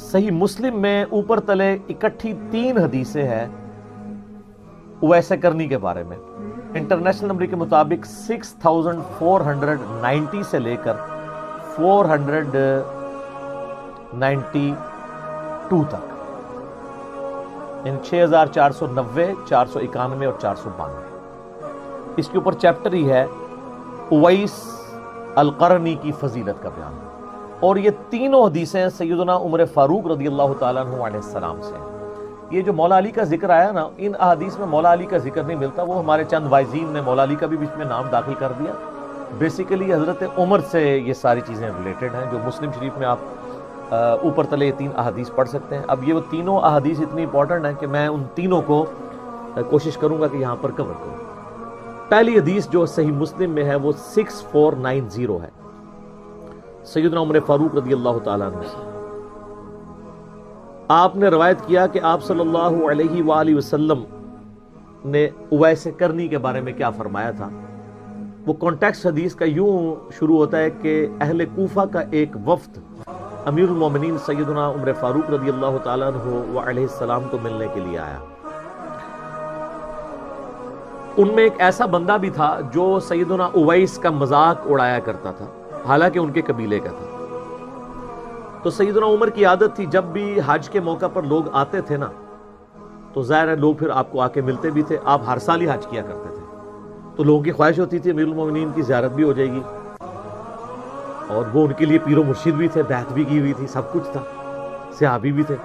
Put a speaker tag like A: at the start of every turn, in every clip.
A: صحیح مسلم میں اوپر تلے اکٹھی 3 حدیثیں ہیں اویس کرنی کے بارے میں. انٹرنیشنل نمبر کے مطابق 6490 سے لے کر 492 تک، ان 6490، 491 اور 492. اس کے اوپر چیپٹر ہی ہے اویس القرنی کی فضیلت کا بیان، اور یہ تینوں حدیثیں سیدنا عمر فاروق رضی اللہ تعالیٰ عنہ علیہ السلام سے ہیں. یہ جو مولا علی کا ذکر آیا نا، ان احادیث میں مولا علی کا ذکر نہیں ملتا، وہ ہمارے چند وائزین نے مولا علی کا بھی بیچ میں نام داخل کر دیا. بیسیکلی حضرت عمر سے یہ ساری چیزیں ریلیٹڈ ہیں، جو مسلم شریف میں آپ اوپر تلے یہ 3 احادیث پڑھ سکتے ہیں. اب یہ وہ تینوں احادیث اتنی امپورٹنٹ ہیں کہ میں ان تینوں کو کوشش کروں گا کہ یہاں پر کور کروں. پہلی حدیث جو صحیح مسلم میں ہے وہ 6490 ہے، سیدنا عمر فاروق رضی اللہ تعالیٰ عنہ سے. آپ نے روایت کیا کہ آپ صلی اللہ علیہ وآلہ وسلم نے اویس کرنی کے بارے میں کیا فرمایا تھا. وہ کانٹیکسٹ حدیث کا یوں شروع ہوتا ہے کہ اہل کوفہ کا ایک وفد امیر المومنین سیدنا عمر فاروق رضی اللہ تعالیٰ عنہ علیہ السلام کو ملنے کے لیے آیا. ان میں ایک ایسا بندہ بھی تھا جو سیدنا اویس کا مذاق اڑایا کرتا تھا، حالانکہ ان کے قبیلے کا تھا. تو سیدنا عمر کی عادت تھی جب بھی حج کے موقع پر لوگ آتے تھے نا، تو ظاہر ہے لوگ پھر آپ کو آ کے ملتے بھی تھے. آپ ہر سال ہی حج کیا کرتے تھے، تو لوگوں کی خواہش ہوتی تھی امیر المومنین کی زیارت بھی ہو جائے گی، اور وہ ان کے لیے پیر و مرشد بھی تھے، بیعت بھی کی ہوئی تھی، سب کچھ تھا، صحابی بھی تھے.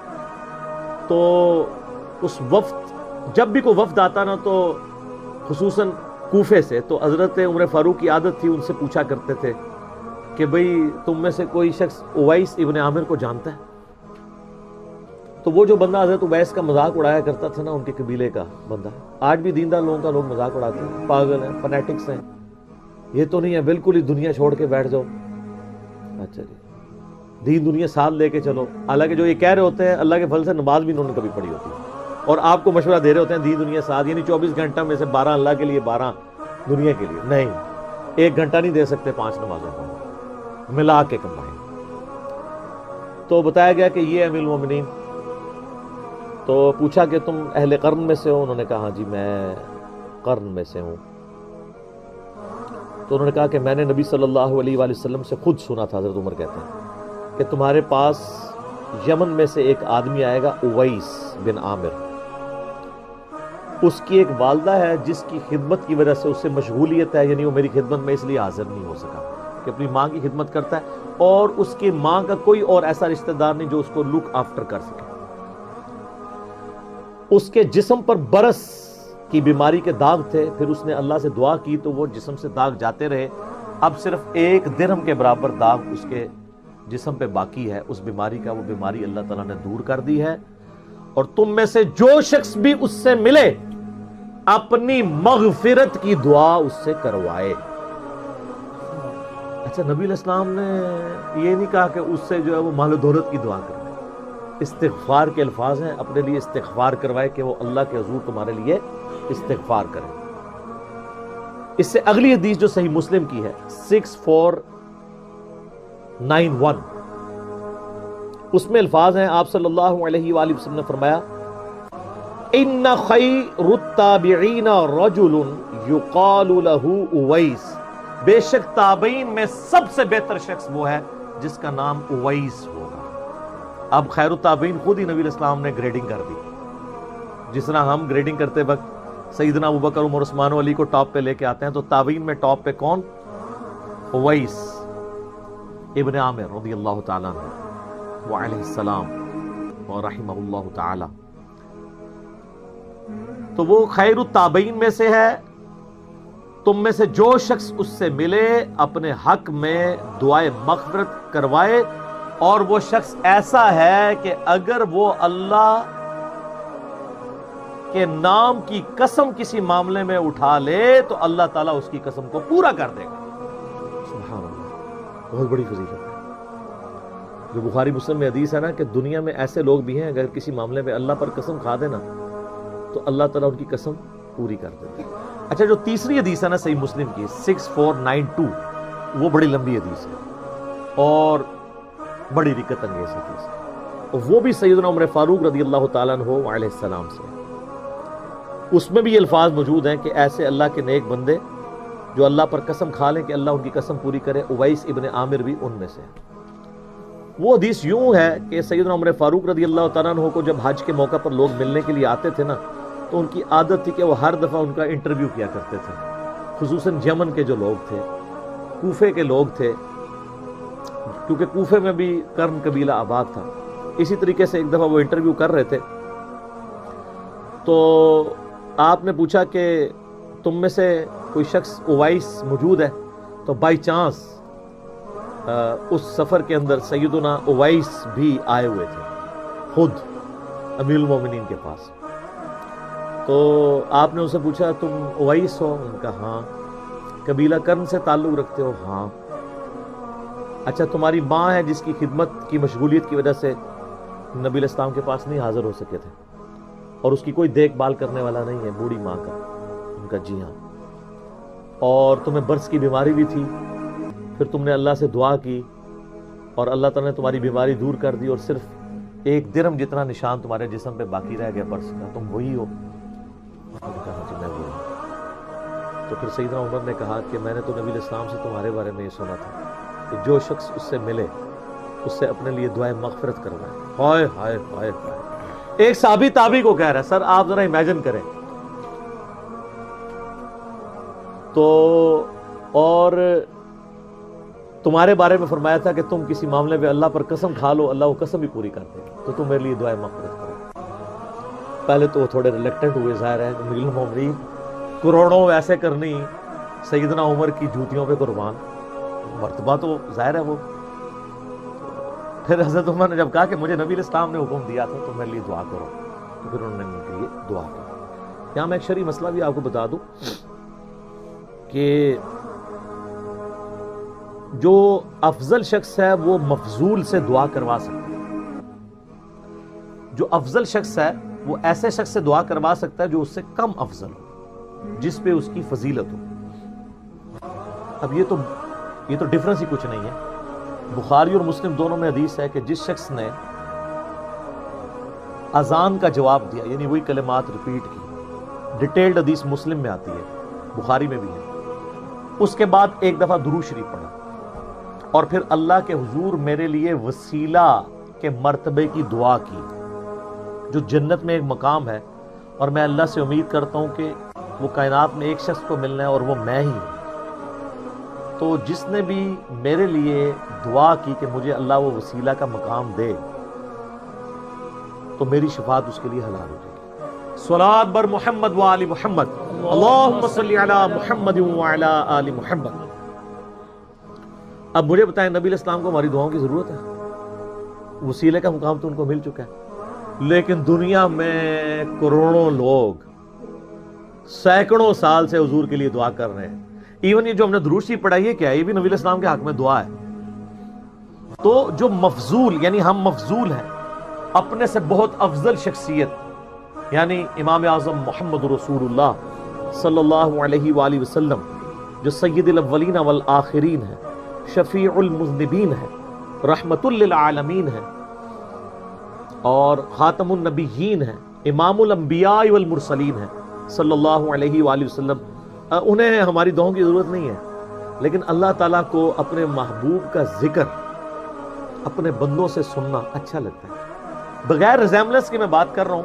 A: تو اس وفد، جب بھی کوئی وفد آتا نا تو خصوصاً کوفے سے، تو حضرت عمر فاروق کی عادت تھی ان سے پوچھا کرتے تھے کہ بھئی تم میں سے کوئی شخص اویس ابن عامر کو جانتا ہے؟ تو وہ جو بندہ حضرت اویس کا مذاق اڑایا کرتا تھا نا، ان کے قبیلے کا بندہ، آج بھی دیندار لوگوں کا لوگ مذاق اڑاتے ہیں، پاگل ہیں، فنیٹکس ہیں، یہ تو نہیں ہے بالکل ہی دنیا چھوڑ کے بیٹھ جاؤ. اچھا جی، دین دنیا ساتھ لے کے چلو. حالانکہ جو یہ کہہ رہے ہوتے ہیں اللہ کے فضل سے نماز بھی انہوں نے کبھی پڑھی ہوتی ہے، اور آپ کو مشورہ دے رہے ہوتے ہیں دین دنیا ساتھ، یعنی 24 گھنٹہ میں سے 12 اللہ کے لیے، 12 دنیا کے لیے. نہیں، 1 گھنٹہ نہیں دے سکتے 5 نمازوں کو ملا کے کمبائن. تو بتایا گیا کہ یہ امیر المومنین. تو پوچھا کہ تم اہل قرن میں سے ہو؟ انہوں نے کہا ہاں جی میں قرن میں سے ہوں. تو انہوں نے کہا کہ میں نے نبی صلی اللہ علیہ وآلہ وسلم سے خود سنا تھا، حضرت عمر کہتے ہیں، کہ تمہارے پاس یمن میں سے ایک آدمی آئے گا اویس بن عامر، اس کی ایک والدہ ہے جس کی خدمت کی وجہ سے اس سے مشغولیت ہے، یعنی وہ میری خدمت میں اس لیے حاضر نہیں ہو سکا، کہ اپنی ماں کی خدمت کرتا ہے، اور اس کی ماں کا کوئی اور ایسا رشتہ دار نہیں جو اس کو لک آفٹر کر سکے. اس کے جسم پر برس کی بیماری کے داغ تھے. پھر اس نے اللہ سے دعا کی تو وہ جسم سے داغ جاتے رہے. اب صرف 1 درہم کے برابر داغ اس کے جسم پہ باقی ہے اس بیماری کا. وہ بیماری اللہ تعالیٰ نے دور کر دی ہے. اور تم میں سے جو شخص بھی اس سے ملے اپنی مغفرت کی دعا اس سے کروائے. اچھا، نبی علیہ السلام نے یہ نہیں کہا کہ اس سے جو ہے وہ مال و دولت کی دعا کروائے. استغفار کے الفاظ ہیں، اپنے لیے استغفار کروائے کہ وہ اللہ کے حضور تمہارے لیے استغفار کرے. اس سے اگلی حدیث جو صحیح مسلم کی ہے 6491، اس میں الفاظ ہیں، آپ صلی اللہ علیہ وآلہ وسلم نے فرمایا ان خیر التابعین رجل یقال له اویس، بے شک تابعین میں سب سے بہتر شخص وہ ہے جس کا نام اویس ہوگا. اب خیر التابعین خود ہی نبی علیہ السلام نے گریڈنگ کر دی. جس طرح ہم گریڈنگ کرتے وقت سیدنا ابوبکر، عمر، عثمان و علی کو ٹاپ پہ لے کے آتے ہیں، تو تابعین میں ٹاپ پہ کون؟ اویس ابن عامر رضی اللہ تعالیٰ عنہ وعلیہ السلام ورحمہ اللہ تعالی. تو وہ خیر التابعین میں سے ہے. تم میں سے جو شخص اس سے ملے اپنے حق میں دعائے مغفرت کروائے، اور وہ شخص ایسا ہے کہ اگر وہ اللہ کے نام کی قسم کسی معاملے میں اٹھا لے تو اللہ تعالیٰ اس کی قسم کو پورا کر دے گا. سبحان اللہ، بہت بڑی فضیلت ہے. جو بخاری مسلم میں حدیث ہے نا کہ دنیا میں ایسے لوگ بھی ہیں اگر کسی معاملے میں اللہ پر قسم کھا دے نا تو اللہ تعالیٰ ان کی قسم پوری کر دیتے ہیں. اچھا، جو تیسری حدیث ہے نا صحیح مسلم کی 6492، وہ بڑی لمبی حدیث ہے اور بڑی دقت انگیز حدیث ہے. وہ بھی سیدنا عمر فاروق رضی اللہ تعالیٰ عنہ علیہ السلام سے. اس میں بھی یہ الفاظ موجود ہیں کہ ایسے اللہ کے نیک بندے جو اللہ پر قسم کھا لیں کہ اللہ ان کی قسم پوری کرے. اویس ابن عامر بھی ان میں سے. وہ حدیث یوں ہے کہ سیدنا عمر فاروق رضی اللہ تعالیٰ عنہ کو جب حج کے موقع پر لوگ ملنے کے لیے آتے تھے نا تو ان کی عادت تھی کہ وہ ہر دفعہ ان کا انٹرویو کیا کرتے تھے، خصوصاً یمن کے جو لوگ تھے، کوفے کے لوگ تھے، کیونکہ کوفے میں بھی کرن قبیلہ آباد تھا. اسی طریقے سے ایک دفعہ وہ انٹرویو کر رہے تھے تو آپ نے پوچھا کہ تم میں سے کوئی شخص اویس موجود ہے؟ تو بائی چانس اس سفر کے اندر سیدنا اویس بھی آئے ہوئے تھے خود امیر المومنین کے پاس. تو آپ نے ان سے پوچھا تم اویس ہو؟ ان کا ہاں. قبیلہ کرن سے تعلق رکھتے ہو؟ ہاں. اچھا تمہاری ماں ہے جس کی خدمت کی مشغولیت کی وجہ سے نبی علیہ السلام کے پاس نہیں حاضر ہو سکے تھے اور اس کی کوئی دیکھ بھال کرنے والا نہیں ہے، بوڑھی ماں کا؟ ان کا جی ہاں. اور تمہیں برس کی بیماری بھی تھی، پھر تم نے اللہ سے دعا کی اور اللہ تعالیٰ نے تمہاری بیماری دور کر دی اور صرف 1 درہم جتنا نشان تمہارے جسم پہ باقی رہ گیا برس کا، تم وہی ہو؟ تو پھر سیدنا عمر نے کہا کہ میں نے تو نبی علیہ السلام سے تمہارے بارے میں یہ سنا تھا کہ جو شخص اس سے ملے اس سے اپنے لیے دعائے مغفرت کروائے. ہائے ہائے ہائے ہائے. ایک صحابی تابعی کو کہہ رہا ہے. سر آپ ذرا امیجن کریں. تو اور تمہارے بارے میں فرمایا تھا کہ تم کسی معاملے میں اللہ پر قسم کھا لو اللہ وہ قسم بھی پوری کر دے تو تم میرے لیے دعائے مغفرت کرو. پہلے تو وہ تھوڑے ریلیکٹنٹ ہوئے، ظاہر ہے امیر المومنین کروڑوں ویسے کرنی سیدنا عمر کی جوتیوں پہ قربان، مرتبہ تو ظاہر ہے وہ. پھر حضرت عمر نے جب کہا کہ مجھے نبی علیہ السلام نے حکم دیا تھا تو میرے لیے دعا کرو، تو پھر انہوں نے ان کے لیے دعا کی. یہاں میں ایک شرعی مسئلہ بھی آپ کو بتا دوں کہ جو افضل شخص ہے وہ مفضول سے دعا کروا سکتا ہے. جو افضل شخص ہے وہ ایسے شخص سے دعا کروا سکتا ہے جو اس سے کم افضل ہو، جس پہ اس کی فضیلت ہو. اب یہ تو ڈفرنس ہی کچھ نہیں ہے. بخاری اور مسلم دونوں میں حدیث ہے کہ جس شخص نے اذان کا جواب دیا، یعنی وہی کلمات ریپیٹ کی، ڈیٹیلڈ حدیث مسلم میں آتی ہے، بخاری میں بھی ہے، اس کے بعد ایک دفعہ درود شریف پڑھا اور پھر اللہ کے حضور میرے لیے وسیلہ کے مرتبے کی دعا کی، جو جنت میں ایک مقام ہے اور میں اللہ سے امید کرتا ہوں کہ وہ کائنات میں ایک شخص کو ملنا ہے اور وہ میں ہی ہوں. تو جس نے بھی میرے لیے دعا کی کہ مجھے اللہ وہ وسیلہ کا مقام دے تو میری شفاعت اس کے لیے حلال ہو جائے گی. صلوات بر محمد و آل محمد، اللہم صلی علی محمد و علی آل محمد. اب مجھے بتائیں نبی علیہ السلام کو ہماری دعاؤں کی ضرورت ہے؟ وسیلے کا مقام تو ان کو مل چکا ہے، لیکن دنیا میں کروڑوں لوگ سینکڑوں سال سے حضور کے لیے دعا کر رہے ہیں. ایون یہ جو ہم نے درود شریف پڑھائی ہے کیا ہے؟ یہ بھی نبی علیہ السلام کے حق میں دعا ہے. تو جو مفضول، یعنی ہم مفضول ہیں، اپنے سے بہت افضل شخصیت یعنی امام اعظم محمد رسول اللہ صلی اللہ علیہ وآلہ وسلم جو سید الاولین والآخرین ہے، شفیع المذنبین ہے، رحمت للعالمین ہے اور خاتم النبیین ہے، امام الانبیاء والمرسلین ہے صلی اللہ علیہ وآلہ وسلم. انہیں ہماری دعاؤں کی ضرورت نہیں ہے، لیکن اللہ تعالیٰ کو اپنے محبوب کا ذکر اپنے بندوں سے سننا اچھا لگتا ہے. بغیر ریزیمبلنس کی میں بات کر رہا ہوں.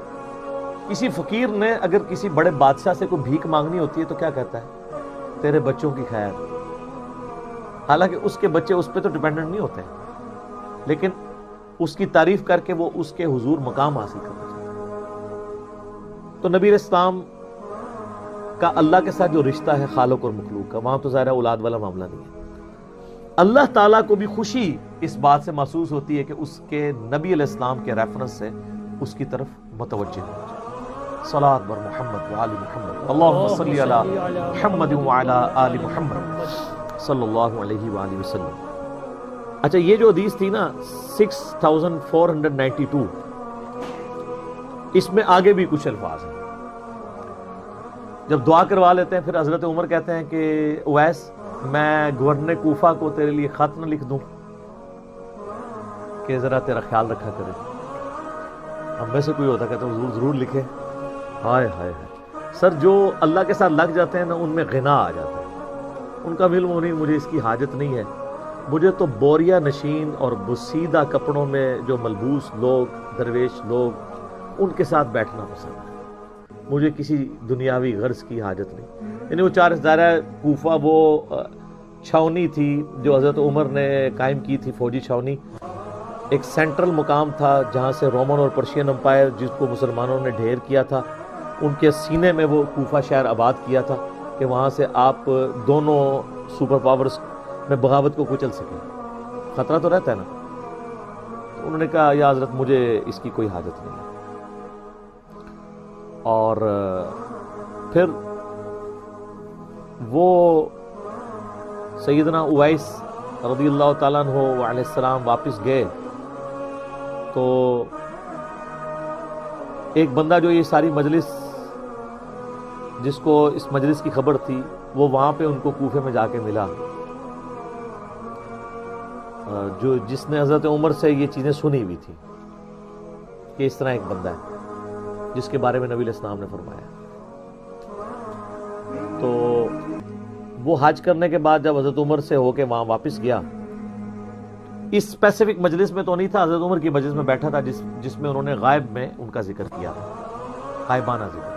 A: کسی فقیر نے اگر کسی بڑے بادشاہ سے کوئی بھیک مانگنی ہوتی ہے تو کیا کہتا ہے؟ تیرے بچوں کی خیر. حالانکہ اس کے بچے اس پہ تو ڈیپینڈنٹ نہیں ہوتے، لیکن اس کی تعریف کر کے وہ اس کے حضور مقام حاصل کرنا چاہتا ہے. تو نبی علیہ السلام کا اللہ کے ساتھ جو رشتہ ہے خالق اور مخلوق کا، وہاں تو ظاہر اولاد والا معاملہ نہیں ہے. اللہ تعالیٰ کو بھی خوشی اس بات سے محسوس ہوتی ہے کہ اس کے نبی علیہ السلام کے ریفرنس سے اس کی طرف متوجہ ہو جائے. صلوات بر محمد و آل محمد، اللہم صلی علی محمد و علی آل محمد صلی اللہ علیہ وآلہ وسلم. اچھا یہ جو حدیث تھی نا 6492، اس میں آگے بھی کچھ الفاظ ہیں. جب دعا کروا لیتے ہیں پھر حضرت عمر کہتے ہیں کہ اویس میں گورنر کوفہ کو تیرے لیے خط نہ لکھ دوں کہ ذرا تیرا خیال رکھا کرے. ہم میں سے کوئی ہوتا کہتا حضور ضرور لکھے. ہائے ہائے ہائے سر، جو اللہ کے ساتھ لگ جاتے ہیں نا ان میں غنا آ جاتا ہے. ان کا علم نہیں، مجھے اس کی حاجت نہیں ہے. مجھے تو بوریا نشین اور بسیدہ کپڑوں میں جو ملبوس لوگ، درویش لوگ، ان کے ساتھ بیٹھنا پسند ہے. مجھے کسی دنیاوی غرض کی حاجت نہیں. یعنی وہ 4 دائرہ کوفہ وہ چھاونی تھی جو حضرت عمر نے قائم کی تھی، فوجی چھاونی. ایک سینٹرل مقام تھا جہاں سے رومن اور پرشین امپائر، جس کو مسلمانوں نے ڈھیر کیا تھا، ان کے سینے میں وہ کوفہ شہر آباد کیا تھا کہ وہاں سے آپ دونوں سپر پاورز میں بغاوت کو کچل سکیں. خطرہ تو رہتا ہے نا. تو انہوں نے کہا یا حضرت مجھے اس کی کوئی حاجت نہیں ہے. اور پھر وہ سیدنا اویس رضی اللہ تعالیٰ عنہ علیہ السلام واپس گئے تو ایک بندہ جو یہ ساری مجلس، جس کو اس مجلس کی خبر تھی، وہ وہاں پہ ان کو کوفے میں جا کے ملا، جس نے حضرت عمر سے یہ چیزیں سنی ہوئی تھی کہ اس طرح ایک بندہ ہے جس کے بارے میں نبی علیہ السلام نے فرمایا. تو وہ حج کرنے کے بعد جب حضرت عمر سے ہو کے وہاں واپس گیا، اس اسپیسیفک مجلس میں تو نہیں تھا، حضرت عمر کی مجلس میں بیٹھا تھا جس میں انہوں نے غائب میں ان کا ذکر کیا تھا، غائبانہ ذکر.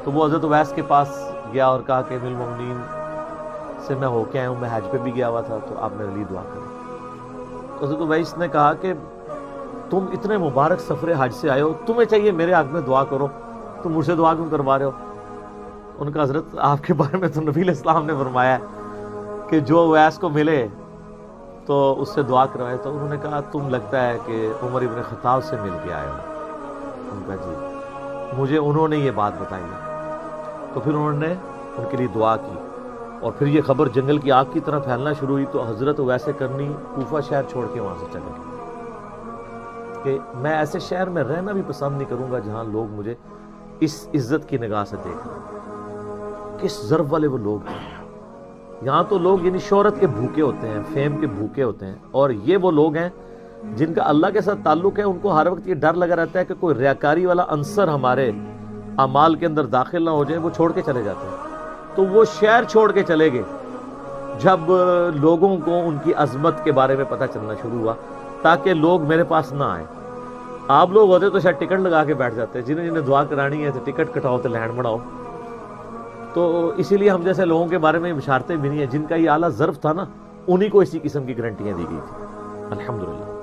A: تو وہ حضرت اویس کے پاس گیا اور کہا کہ امیر المومنین سے میں ہو کے آیا ہوں، میں حج پہ بھی گیا ہوا تھا، تو آپ میرے لیے دعا کریں. تو حضرت اویس نے کہا کہ تم اتنے مبارک سفر حج سے آئے ہو، تمہیں چاہیے میرے حق میں دعا کرو، تم مجھ سے دعا کیوں کروا رہے ہو؟ ان کا حضرت آپ کے بارے میں تو نبی علیہ السلام نے فرمایا کہ جو اویس کو ملے تو اس سے دعا کروائے. تو انہوں نے کہا تم لگتا ہے کہ عمر ابن خطاب سے مل کے آئے ہو. ان کا جی، مجھے انہوں نے یہ بات بتائی ہے. تو پھر انہوں نے ان کے لیے دعا کی اور پھر یہ خبر جنگل کی آگ کی طرح پھیلنا شروع ہوئی. تو حضرت اویس کرنی کوفہ شہر چھوڑ کے وہاں سے چلے گئے کہ میں ایسے شہر میں رہنا بھی پسند نہیں کروں گا جہاں لوگ مجھے اس عزت کی نگاہ سے دیکھ رہے ہیں. کس ضرب والے وہ لوگ ہیں. یہاں تو لوگ یعنی شہرت کے بھوکے ہوتے ہیں، فیم کے بھوکے ہوتے ہیں، اور یہ وہ لوگ ہیں جن کا اللہ کے ساتھ تعلق ہے. ان کو ہر وقت یہ ڈر لگا رہتا ہے کہ کوئی ریاکاری والا عنصر ہمارے اعمال کے اندر داخل نہ ہو جائے. وہ چھوڑ کے چلے جاتے ہیں. تو وہ شہر چھوڑ کے چلے گئے جب لوگوں کو ان کی عظمت کے بارے میں پتہ چلنا شروع ہوا، تاکہ لوگ میرے پاس نہ آئیں. آپ لوگ ہوتے تو شاید ٹکٹ لگا کے بیٹھ جاتے، جنہیں دعا کرانی ہے تو ٹکٹ کٹاؤ تو لینڈ بڑھاؤ. تو اسی لیے ہم جیسے لوگوں کے بارے میں بشارتیں بھی نہیں ہیں. جن کا یہ اعلیٰ ظرف تھا نا، انہی کو اسی قسم کی گارنٹیاں دی گئی تھی. الحمدللہ.